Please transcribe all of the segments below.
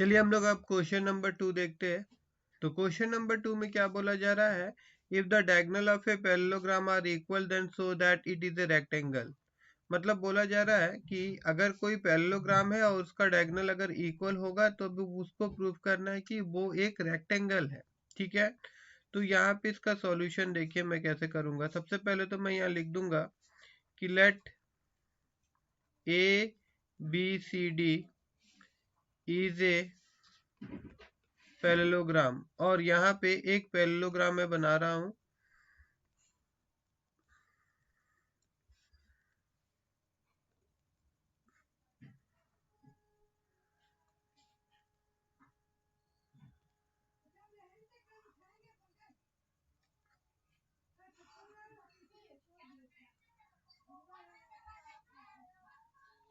चलिए हम लोग अब क्वेश्चन नंबर 2 देखते हैं। तो क्वेश्चन नंबर 2 में क्या बोला जा रहा है, if the diagonal of a parallelogram are equal then so that it is a rectangle. मतलब बोला जा रहा है कि अगर कोई पैरेललोग्राम है और उसका डायगोनल अगर इक्वल होगा तो भी उसको प्रूव करना है कि वो एक रेक्टेंगल है। ठीक है, तो यहाँ पे इसका सॉल्यूशन देखिए मैं कैसे करूंगा। सबसे पहले तो मैं यहाँ लिख दूंगा कि let A B C D is a parallelogram, और यहाँ पे एक पैरेललोग्राम मैं बना रहा हूँ।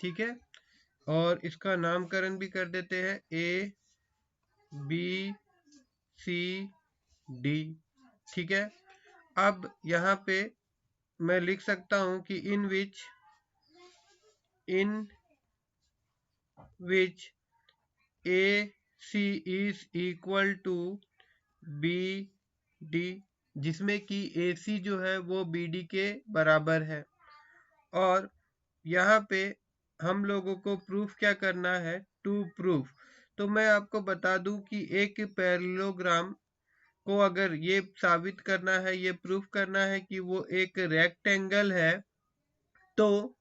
ठीक है, और इसका नामकरण भी कर देते हैं ए बी सी डी। ठीक है, अब यहाँ पे मैं लिख सकता हूँ कि in which A C is equal to B D, जिसमें कि ए सी जो है वो बी डी के बराबर है। और यहाँ पे हम लोगों को प्रूफ क्या करना है, टू प्रूफ। तो मैं आपको बता दूं कि एक पैरेललोग्राम को अगर ये साबित करना है, ये प्रूफ करना है कि वो एक रेक्टेंगल है, तो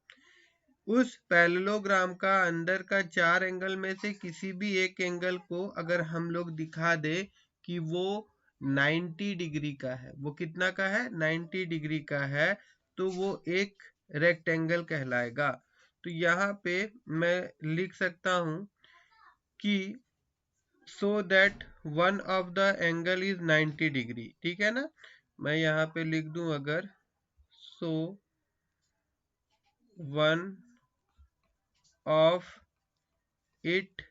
उस पैरेललोग्राम का अंदर का 4 एंगल में से किसी भी एक एंगल को अगर हम लोग दिखा दे कि वो 90 डिग्री का है, वो कितना का है, 90 डिग्री का है, तो वो एक रेक्टेंगल कहलाएगा। तो यहाँ पे मैं लिख सकता हूँ कि so that one of the angle is 90 degree. ठीक है ना, मैं यहाँ पे लिख दूं अगर so one of it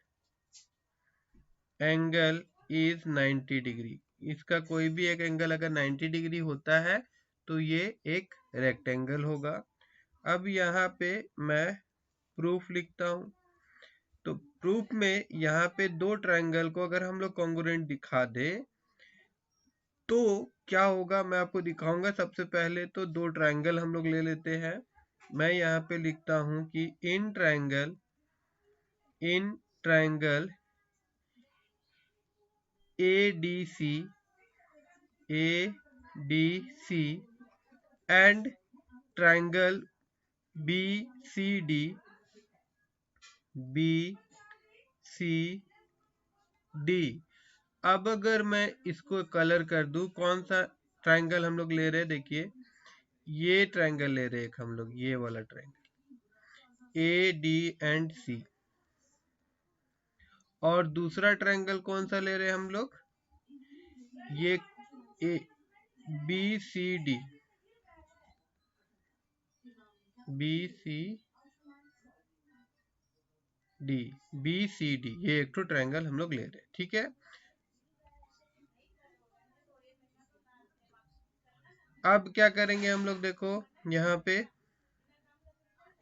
angle is 90 degree, इसका कोई भी एक एंगल अगर 90 डिग्री होता है तो ये एक रेक्टेंगल होगा। अब यहाँ पे मैं प्रूफ लिखता हूँ। तो प्रूफ में यहाँ पे दो ट्रायंगल को अगर हम लोग कॉन्ग्रुएंट दिखा दे तो क्या होगा, मैं आपको दिखाऊंगा। सबसे पहले तो दो ट्रायंगल हम लोग ले लेते हैं। मैं यहाँ पे लिखता हूँ कि in triangle ADC and triangle BCD अब अगर मैं इसको कलर कर दूं, कौन सा ट्रायंगल हम लोग ले रहे हैं, देखिए ये ट्रायंगल ले रहे हैं एक हम लोग, ये वाला ट्रायंगल AD&C। और दूसरा ट्रायंगल कौन सा ले रहे हैं हम लोग, ये BCD ये एक तो ट्रायंगल हम लोग ले रहे हैं। ठीक है, अब क्या करेंगे हम लोग, देखो यहाँ पे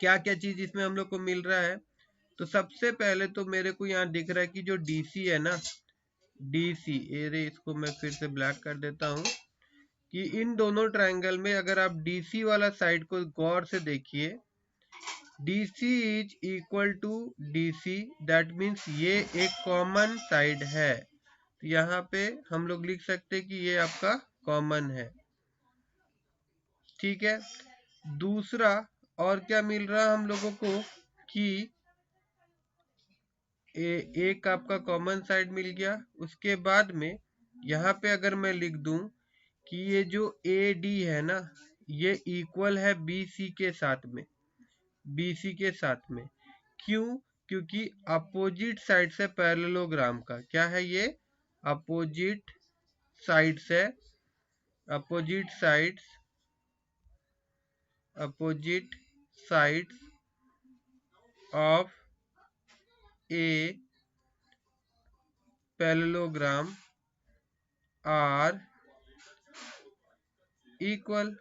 क्या क्या चीज इसमें हम लोग को मिल रहा है। तो सबसे पहले तो मेरे को यहाँ दिख रहा है कि जो DC है ना, DC एरे, इसको मैं फिर से ब्लैक कर देता हूँ, कि इन दोनों ट्रायंगल में अगर आप DC वाला साइड को गौर से देखिए, DC is equal to DC, that means ये एक कॉमन साइड है। तो यहाँ पे हम लोग लिख सकते हैं कि ये आपका कॉमन है। ठीक है, दूसरा और क्या मिल रहा है हम लोगों को कि एक आपका कॉमन साइड मिल गया। उसके बाद में यहाँ पे अगर मैं लिख दूं कि ये जो AD है ना, ये इक्वल है BC के साथ में, क्यों, क्योंकि अपोजिट साइड से पैरेललोग्राम का क्या है, ये अपोजिट साइड्स है, opposite sides of a parallelogram are equal.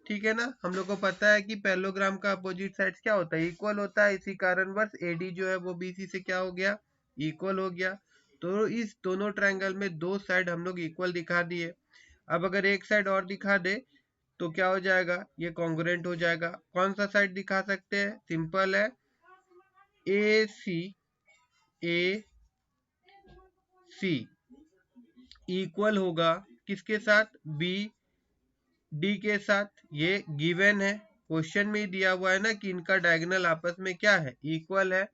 ठीक है ना, हम लोग को पता है कि पैरेललोग्राम का अपोजिट साइड्स क्या होता है, इक्वल होता है। इसी कारणवश AD जो है वो BC से क्या हो गया, इक्वल हो गया। तो इस दोनों ट्रायंगल में दो साइड हम लोग इक्वल दिखा दिए। अब अगर एक साइड और दिखा दे तो क्या हो जाएगा, ये कॉन्ग्रुएंट हो जाएगा। कौन सा साइड दिखा सकते हैं, सिंपल है, ए सी इक्वल होगा किसके साथ, बी डी के साथ। ये गिवन है, क्वेश्चन में ही दिया हुआ है ना कि इनका डायगोनल आपस में क्या है, इक्वल है।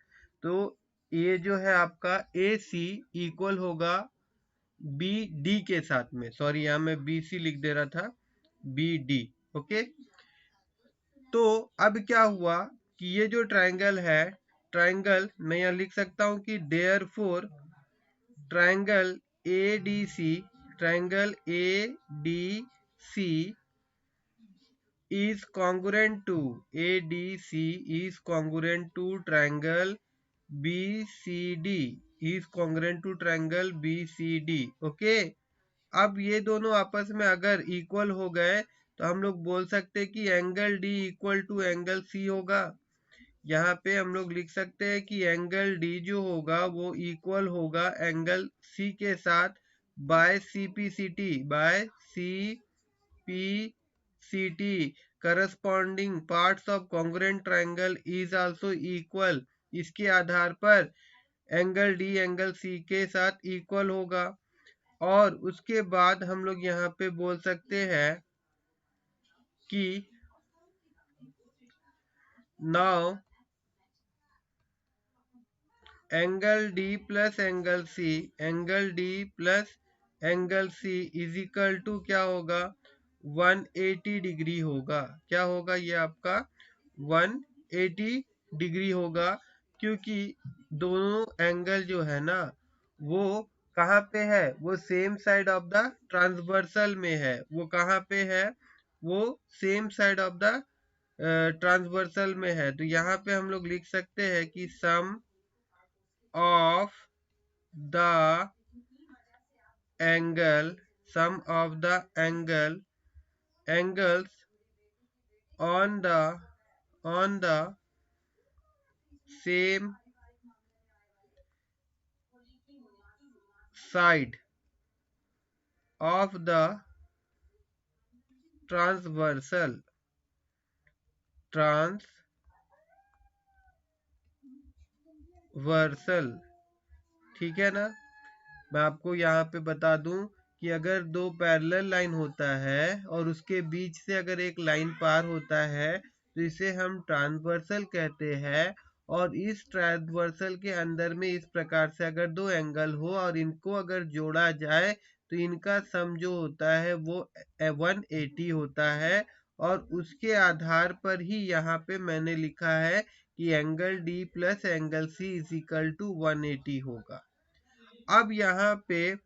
तो ये जो है आपका ए सी इक्वल होगा बी डी के साथ में, सॉरी यहाँ मैं बी सी लिख दे रहा था, बी डी। ओके, तो अब क्या हुआ कि ये जो ट्रायंगल है, ट्रायंगल मैं यहाँ लिख सकता हूँ कि therefore triangle A D C, triangle A D C is congruent to ADC is congruent to triangle BCD is congruent to triangle BCD। Okay, अब ये दोनों आपस में अगर इक्वल हो गए तो हम लोग बोल सकते हैं कि angle D equal to angle C होगा। यहाँ पे हम लोग लिख सकते हैं कि एंगल D जो होगा वो इक्वल होगा एंगल C के साथ by CPCT, by CPCT। Corresponding parts of congruent triangle is also equal. इसके आधार पर एंगल डी एंगल सी के साथ इक्वल होगा। और उसके बाद हम लोग यहाँ पे बोल सकते हैं कि now angle D plus angle C, angle D plus angle C is equal to क्या होगा, 180 डिग्री होगा। क्या होगा ये आपका 180 डिग्री होगा, क्योंकि दोनों एंगल जो है ना वो कहाँ पे है, वो same side of the transversal में है। वो कहाँ पे है, वो same side of the transversal में है। तो यहाँ पे हम लोग लिख सकते हैं कि सम of the angle, sum of the angles on the same side of the transversal, ठीक है ना। मैं आपको यहाँ पे बता दूं कि अगर दो पैरेलल लाइन होता है और उसके बीच से अगर एक लाइन पार होता है तो इसे हम ट्रांसवर्सल कहते हैं। और इस ट्रांसवर्सल के अंदर में इस प्रकार से अगर दो एंगल हो और इनको अगर जोड़ा जाए तो इनका सम जो होता है वो 180 होता है। और उसके आधार पर ही यहाँ पे मैंने लिखा है कि angle D plus angle C is equal to 180 होगा। अब यहाँ पे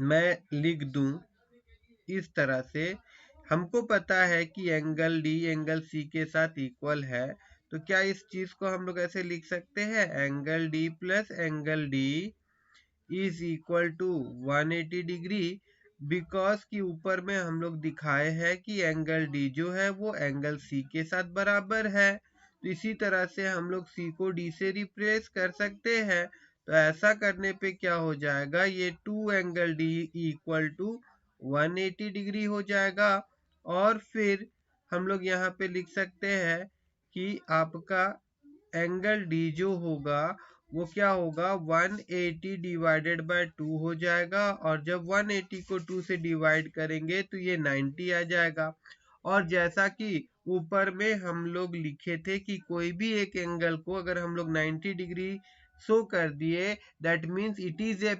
मैं लिख दूं इस तरह से, हमको पता है कि एंगल डी एंगल सी के साथ इक्वल है, तो क्या इस चीज को हम लोग ऐसे लिख सकते हैं, angle D plus angle D is equal to 180 degree. Because कि ऊपर में हम लोग दिखाए हैं कि एंगल डी जो है वो एंगल सी के साथ बराबर है। तो इसी तरह से हम लोग सी को डी से रिप्लेस कर सकते हैं। तो ऐसा करने पे क्या हो जाएगा, ये 2 angle D equal to 180 degree हो जाएगा। और फिर हम लोग यहाँ पे लिख सकते हैं कि आपका एंगल डी जो होगा वो क्या होगा, 180 डिवाइडेड बाय 2 हो जाएगा। और जब 180 को 2 से डिवाइड करेंगे तो ये 90 आ जाएगा। और जैसा कि ऊपर में हम लोग लिखे थे कि कोई भी एक एंगल को अगर हम लोग 90 डिग्री शो कर दिए, that means it is a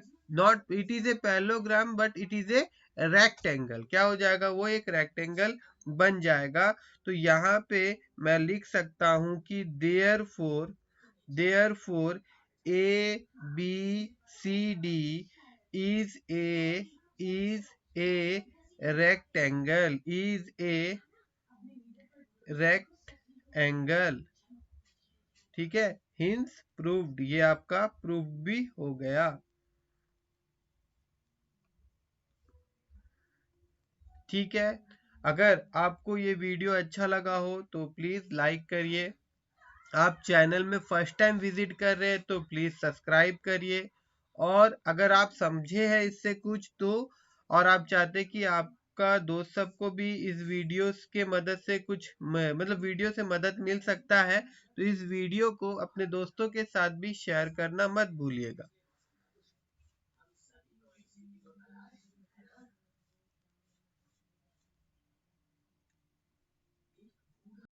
parallelogram but it is a rectangle. क्या हो जाएगा, वो एक रेक्टेंगल बन जाएगा। तो यहाँ पे मैं लिख सकता हूँ कि therefore A B C D is a rectangle, is a rectangle। ठीक है, हिंस प्रूव्ड, ये आपका प्रूव भी हो गया। ठीक है, अगर आपको ये वीडियो अच्छा लगा हो तो प्लीज लाइक करिए, आप चैनल में फर्स्ट टाइम विजिट कर रहे हैं तो प्लीज सब्सक्राइब करिए। और अगर आप समझे हैं इससे कुछ तो, और आप चाहते हैं कि आपका दोस्त सबको भी इस वीडियोस के मदद से कुछ मतलब वीडियो से मदद मिल सकता है, तो इस वीडियो को अपने दोस्तों के साथ भी शेयर करना मत भूलिएगा।